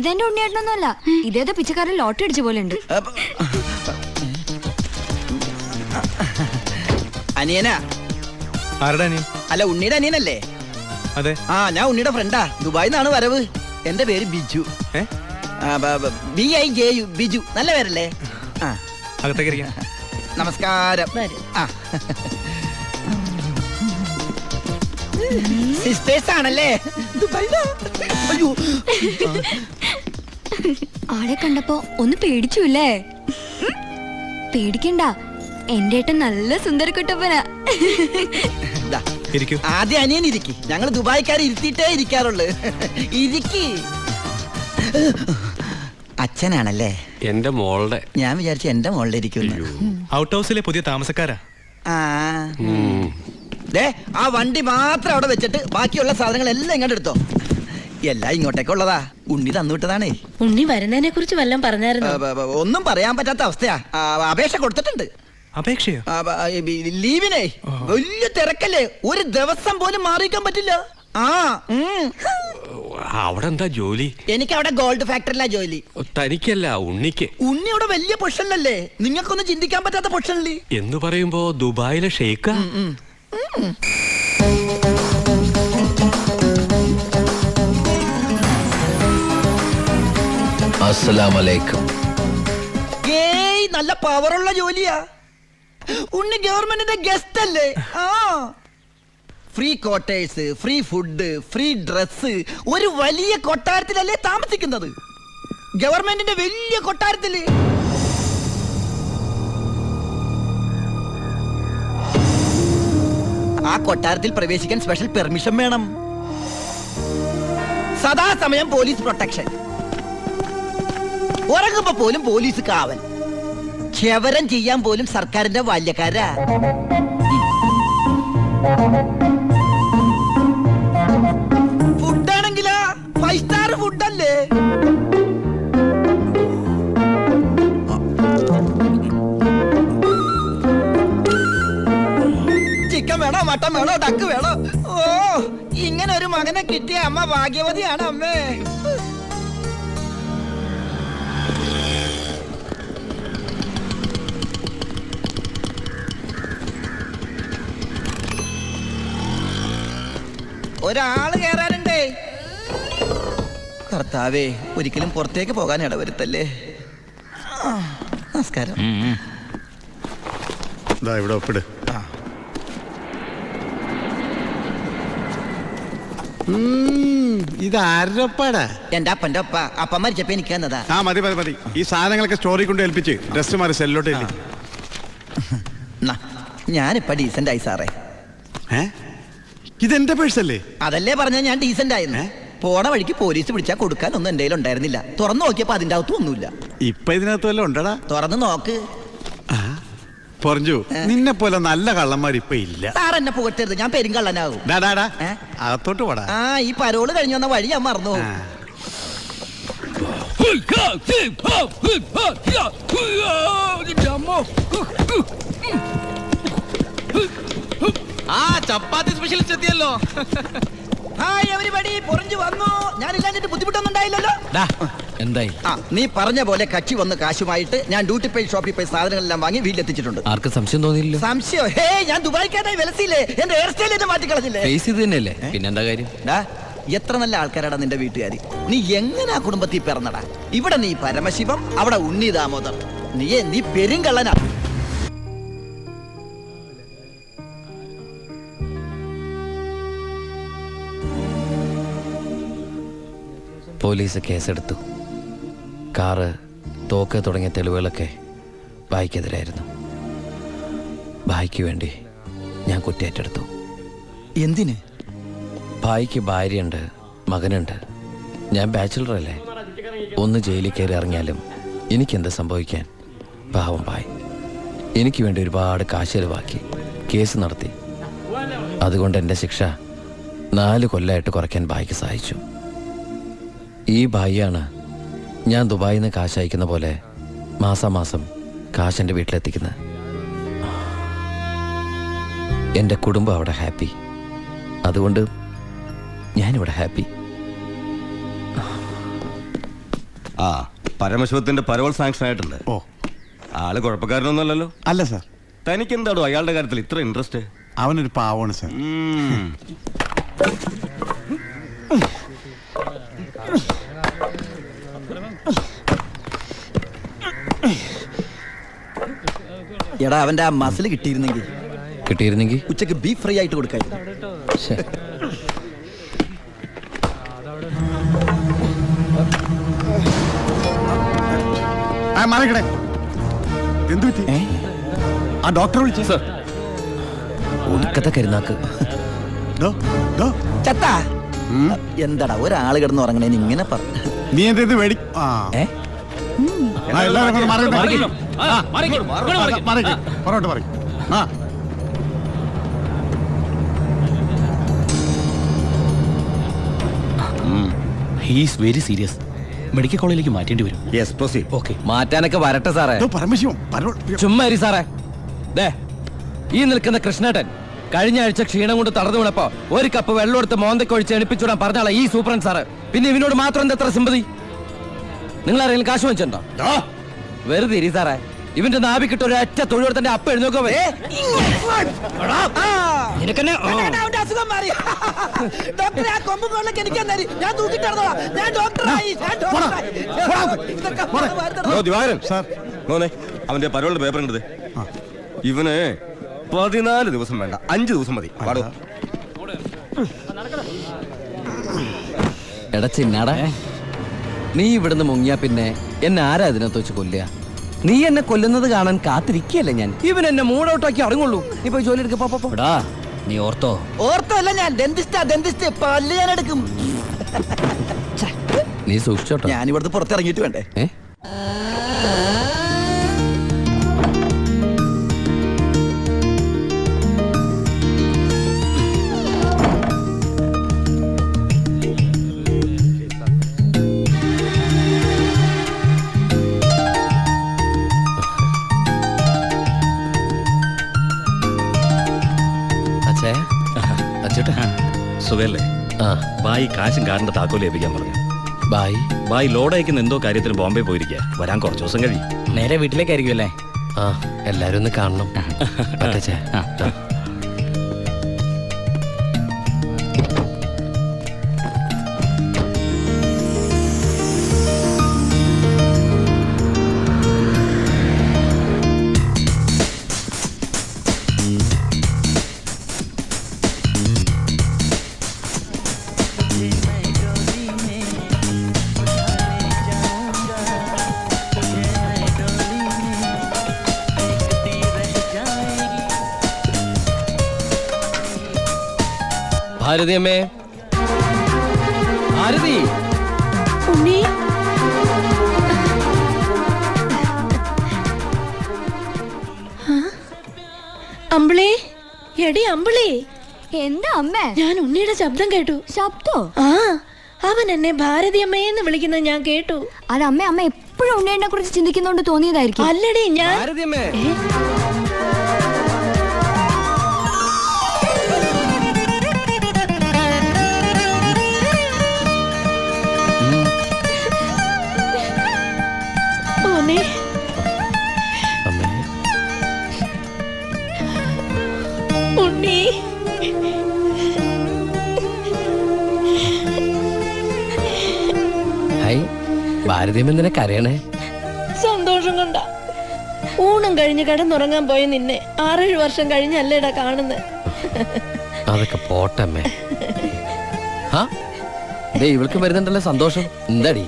ഇതെന്റെ ഉണ്ണിയേട്ടനൊന്നുമല്ല, ഇതേതോ പിച്ചക്കാരൻ ലോട്ടറി അടിച്ച പോലെ ഉണ്ട്. അനിയനാ? ആരുടെ അനിയൻ? അല്ല, ഉണ്ണിയുടെ അനിയനല്ലേ? അതെ. ആ, ഞാൻ ഉണ്ണിയുടെ ഫ്രണ്ടാ. ദുബായിൽ നിന്നാണ് വരവ്. എന്റെ പേര് ബിജു. BIJU, ബിജു. നല്ല പേരല്ലേ? ആ, അകത്തേക്ക് ഇരിക്കാം. നമസ്കാരം. സിസ്റ്റേഴ്സ് ആണല്ലേ? അയ്യോ, ആളെ കണ്ടപ്പോ ഒന്ന് പേടിച്ചുല്ലേ? പേടിക്കണ്ട, എന്റെ ഏട്ടൻ നല്ല സുന്ദരക്കുട്ടപ്പനാ. ആദ്യം അനിയൻ ഇരിക്കി. ഞങ്ങൾ ദുബായിക്കാരെ ഇരുത്തിയിട്ടേ ഇരിക്കാറുള്ളു. ഇരിക്കി. അച്ഛനാണല്ലേ? എന്റെ മോളുടെ. ഞാൻ വിചാരിച്ചു എന്റെ മോളുടെ ഇരിക്കുന്നു. ഔട്ട് ഹൗസിലെ പുതിയ താമസക്കാരാ. ആ വണ്ടി മാത്രം അവിടെ വെച്ചിട്ട് ബാക്കിയുള്ള സാധനങ്ങളെല്ലാം ഇങ്ങോട്ട് എടുത്തോ. എല്ലാം ഇങ്ങോട്ടേക്കുള്ളതാ. ഉണ്ണി തന്നുവിട്ടതാണേ. ഉണ്ണി വരുന്നതിനെ കുറിച്ച് വല്ലതും പറഞ്ഞായിരുന്നു? ഒന്നും പറയാൻ പറ്റാത്ത അവസ്ഥയാ. അപേക്ഷ കൊടുത്തിട്ടുണ്ട്. അപേക്ഷയോ? ലീവിനെ. വലിയ തിരക്കല്ലേ, ഒരു ദിവസം പോലും മാറിയിക്കാൻ പറ്റില്ല. അവിടെ എന്താ ജോലി? എനിക്ക് അവിടെ ഗോൾഡ് ഫാക്ടറിയിലാ ജോലി. തനിക്കല്ല, ഉണ്ണിക്ക്. ഉണ്ണി അവിടെ വലിയ പൊഷനിലല്ലേ? നിങ്ങൾക്കൊന്നും ചിന്തിക്കാൻ പറ്റാത്ത പൊഷനില്ലേ എന്ന് പറയുമ്പോ ദുബായിലെ ഷെയ്ക്ക. അസ്സലാമലൈക്കും. ഏയ്, നല്ല പവറുള്ള ജോലിയാ. ഉണ്ണി ഗവൺമെന്റിന്റെ ഗസ്റ്റ് അല്ലേ? Free quarters, free food, free dress. ഒരു വലിയ കൊട്ടാരത്തിലല്ലേ താമസിക്കുന്നത്? ഗവൺമെന്റിന്റെ വലിയ കൊട്ടാരത്തില്. ആ കൊട്ടാരത്തിൽ പ്രവേശിക്കാൻ സ്പെഷ്യൽ പെർമിഷൻ വേണം. സദാസമയം പോലീസ് പ്രൊട്ടക്ഷൻ. ഉറങ്ങുമ്പോ പോലും പോലീസ് കാവൽ. ക്ഷവരം ചെയ്യാൻ പോലും സർക്കാരിന്റെ ബാല്യക്കാരാ. ഫുഡാണെങ്കിലാ 5 സ്റ്റാർ ഫുഡല്ലേ? ചിക്കൻ വേണോ, മട്ടൻ വേണോ, ഡക്ക് വേണോ? ഓ, ഇങ്ങനെ ഒരു മകനെ കിട്ടിയ അമ്മ ഭാഗ്യവതിയാണ് അമ്മേ. ഒരാള് കേറാനുണ്ടേ. കർത്താവേ, ഒരിക്കലും പുറത്തേക്ക് പോകാൻ ഇടവരുത്തല്ലേ. നമസ്കാരം. ഇവിടെ ഒപ്പിട്. ഇതാരപ്പാടാ? എന്റെ അപ്പന്റെ ഒപ്പ. അപ്പം മരിച്ചപ്പോ എനിക്ക് തന്നതാ. മതി മതി മതി. ഈ സാധനങ്ങളൊക്കെ സ്റ്റോറി കൊണ്ട് ഏൽപ്പിച്ച് ഡ്രസ് മാറി സെല്ലോട്ട്. ഞാനിപ്പ ഡീസന്റ് ആയി സാറേ. ഇതെന്റെ പേഴ്സല്ലേ? അതല്ലേ പറഞ്ഞ ഞാൻ ഡീസന്റ് ആയിരുന്നു. പോണ വഴിക്ക് പോലീസ് വിളിച്ചാ കൊടുക്കാൻ ഒന്നും എന്റെ ഉണ്ടായിരുന്നില്ല. തുറന്നു നോക്കിയപ്പോ അതിന്റെ അകത്തും ഒന്നുമില്ല. ഇപ്പൊ ഇതിനകത്ത് വല്ല ഉണ്ടടാ? തുറന്നു നോക്ക്. പറഞ്ഞു, നിന്നെ പോലെ നല്ല കള്ളന്മാർ ഇപ്പൊ ഇല്ല. സാർ എന്നെ പുകട്ടരുത്, ഞാൻ പെരുങ്കള്ളനാകും. അകത്തോട്ട് പോടാ. ഈ പരോള് കഴിഞ്ഞു വന്ന വഴി ഞാൻ മറന്നു. ചപ്പാത്തി സ്പെഷ്യലിസ്റ്റ് എത്തിയല്ലോ. ഹായ് എവരിബഡി, പൊറിഞ്ഞു വന്നു. ഞാനില്ലാഞ്ഞിട്ട് ബുദ്ധിമുട്ടൊന്നും ഉണ്ടായില്ലല്ലോ. എന്തായി? നീ പറഞ്ഞ പോലെ കക്ഷി വന്ന് കാശുമായിട്ട് ഞാൻ ഡ്യൂട്ടി പെയ്ഡ് ഷോപ്പിൽ പോയി സാധനങ്ങളെല്ലാം വാങ്ങി വീട്ടിലെത്തിച്ചിട്ടുണ്ട്. ആർക്കും സംശയം തോന്നിയില്ല? സംശയം? ഹേ, ഞാൻ ദുബായിക്കാരായി വിലസിയില്ലേ? എന്റെ ഹെയർ സ്റ്റൈൽ എന്നെ മാറ്റിക്കളഞ്ഞില്ലേ? ഫേസ് ഇത് തന്നെയല്ലേ, പിന്നെന്താ കാര്യം? എത്ര നല്ല ആൾക്കാരാടാ നിന്റെ വീട്ടുകാരി. നീ എങ്ങനെ കുടുംബത്തിൽ പിറന്നടാ? ഇവിടെ നീ പരമശിവം, അവിടെ ഉണ്ണി ദാമോദർ. നീ പെരുങ്കള്ളനാ. പോലീസ് കേസെടുത്തു. കാറ്, തോക്ക് തുടങ്ങിയ തെളിവുകളൊക്കെ ഭായിക്കെതിരായിരുന്നു. ഭായിക്ക് വേണ്ടി ഞാൻ കുറ്റേറ്റെടുത്തു. എന്തിന്? ഭായിക്ക് ഭാര്യയുണ്ട്, മകനുണ്ട്. ഞാൻ ബാച്ചിലറല്ലേ. ഒന്ന് ജയിലിൽ കയറി ഇറങ്ങിയാലും എനിക്കെന്ത് സംഭവിക്കാൻ? പാവം ഭായ് എനിക്ക് വേണ്ടി ഒരുപാട് കാശ് ചെലവാക്കി കേസ് നടത്തി. അതുകൊണ്ട് എൻ്റെ ശിക്ഷ 4 കൊല്ലമായിട്ട് കുറയ്ക്കാൻ ഭായിക്ക് സഹായിച്ചു. ഈ ഭായിയാണ് ഞാൻ ദുബായിൽ നിന്ന് കാശ് അയക്കുന്ന പോലെ മാസാമാസം കാശ് എൻ്റെ വീട്ടിലെത്തിക്കുന്നത്. എൻ്റെ കുടുംബം അവിടെ ഹാപ്പി. അതുകൊണ്ട് ഞാനിവിടെ ഹാപ്പി. ആ പരമശിവത്തിന്റെ പരോൾ സാങ്ഷൻ ആയിട്ടുണ്ട്. ഓ ആള് കുഴപ്പക്കാരനൊന്നുമല്ലല്ലോ. അല്ല സാർ, തനിക്ക് എന്താണോ അയാളുടെ കാര്യത്തിൽ ഇത്ര ഇൻട്രസ്റ്റ്? അവനൊരു പാവമാണ് സാർ. എടാ അവന്റെ ആ മസിൽ കിട്ടിയിരുന്നെങ്കിൽ ഉച്ചക്ക് ബീഫ് ഫ്രൈ ആയിട്ട് കൊടുക്കായി. ശ്ശെ. മാറിക്കടേ. എന്തു പറ്റി? ആ ഡോക്ടറെ വിളിച്ചു സാർ. ഒടുക്കത്തെ കരുനാക്ക്. ചത്താ എന്താടാ ഒരാള് കിടന്ന് ഉറങ്ങണേന് ഇങ്ങനെ പറഞ്ഞു. നീ എന്തേത് വേടി? എല്ലാവരും പുറകോട്ട് പറയും. ആ ഹീസ് വെരി സീരിയസ്. മെഡിക്കൽ കോളേജിലേക്ക് മാറ്റേണ്ടി വരും. Yes proceed. ഓക്കെ. മാറ്റാനൊക്കെ വരട്ടെ സാറേ. പരമശിവം പരോൾ. ചുമ്മാ ഇരി സാറേ. ദേ ഈ നിൽക്കുന്ന കൃഷ്ണേട്ടൻ കഴിഞ്ഞ ആഴ്ച ക്ഷീണം കൊണ്ട് തളർന്നു വീണപ്പോ ഒരു കപ്പ് വെള്ളം എടുത്ത് മോന്തക്കൊഴിച്ച് എണിപ്പിച്ചുവിടാൻ പറഞ്ഞാളാ ഈ സൂപ്രണ്ട് സാറ്. പിന്നെ ഇവനോട് മാത്രം എന്താ എത്ര സിമ്പതി? നിങ്ങൾ ആരെങ്കിലും കാശ് വെച്ചിട്ടുണ്ടോ? വെറുതെ ഇരി സാറേ. ഇവന്റെ നാവിക്കിട്ട് ഒരു ഒറ്റ തൊഴിലെടുത്തന്റെ അപ്പ എഴുന്നോക്കോ. അവന്റെ പരോളിന്റെ പേപ്പർ ഉണ്ട്. ഇവന് 14 ദിവസം വേണ്ട, 5 ദിവസം മതി. പാടോ. എടാ ചിന്നാടാ, നീ ഇവിടുന്ന് മുങ്ങിയാ പിന്നെ എന്നെ ആരാ ഇതിനകത്ത് വെച്ച് കൊല്ലുക? നീ എന്നെ കൊല്ലുന്നത് കാണാൻ കാത്തിരിക്കല്ലേ ഞാൻ. ഇവൻ എന്നെ മൂടൗട്ടാക്കി അടങ്ങുള്ളൂ. നീ പോയി ജോലി എടുക്കപ്പാ. നീ ഓർത്തോ? ഓർത്തല്ല ഞാൻ ഡെന്റിസ്റ്റ് പല്ല് ഞാൻ എടുക്കും. നീ സൂക്ഷിച്ചോട്ടോ. ഞാൻ ഇവിടുന്ന് പുറത്തിറങ്ങിയിട്ട് വേണ്ടേ? സുഖല്ലേ? ബായി കാശും കാറിന്റെ താക്കോല് ഏൽപ്പിക്കാൻ പറഞ്ഞു. ബായി ലോഡ് അയക്കുന്ന എന്തോ കാര്യത്തിന് ബോംബെ പോയിരിക്കുക. വരാൻ കുറച്ച് ദിവസം കഴിയും. നേരെ വീട്ടിലേക്കായിരിക്കും അല്ലേ? എല്ലാരും ഒന്ന് കാണണം. ഭാരതി അമ്മേ, ഭാരതി. ഉണ്ണി, അമ്പിളി, എടി അമ്പിളി. എന്താ അമ്മേ? ഞാൻ ഉണ്ണിയുടെ ശബ്ദം കേട്ടു. ശബ്ദോ? ആ, അവൻ എന്നെ ഭാരതി അമ്മയെന്ന് വിളിക്കുന്നത് ഞാൻ കേട്ടു. അത് അമ്മ എപ്പോഴും ഉണ്ണിയെ കുറിച്ച് ചിന്തിക്കുന്നോണ്ട് തോന്നിയതായിരിക്കും. അല്ലടി ഞാൻ. ഭാരതി അമ്മേ. ഉണ്ണി, ഭാരതീയം എന്തിനാ കരയണേ? സന്തോഷം കൊണ്ട. ഊണും കഴിഞ്ഞ് കിടന്നുറങ്ങാൻ പോയ നിന്നെ 6-7 വർഷം കഴിഞ്ഞല്ലേടാ കാണുന്നത്. അതൊക്കെ പോട്ടമ്മേ. ഇവൾക്ക് വരുന്നുണ്ടല്ലോ സന്തോഷം. എന്താടി?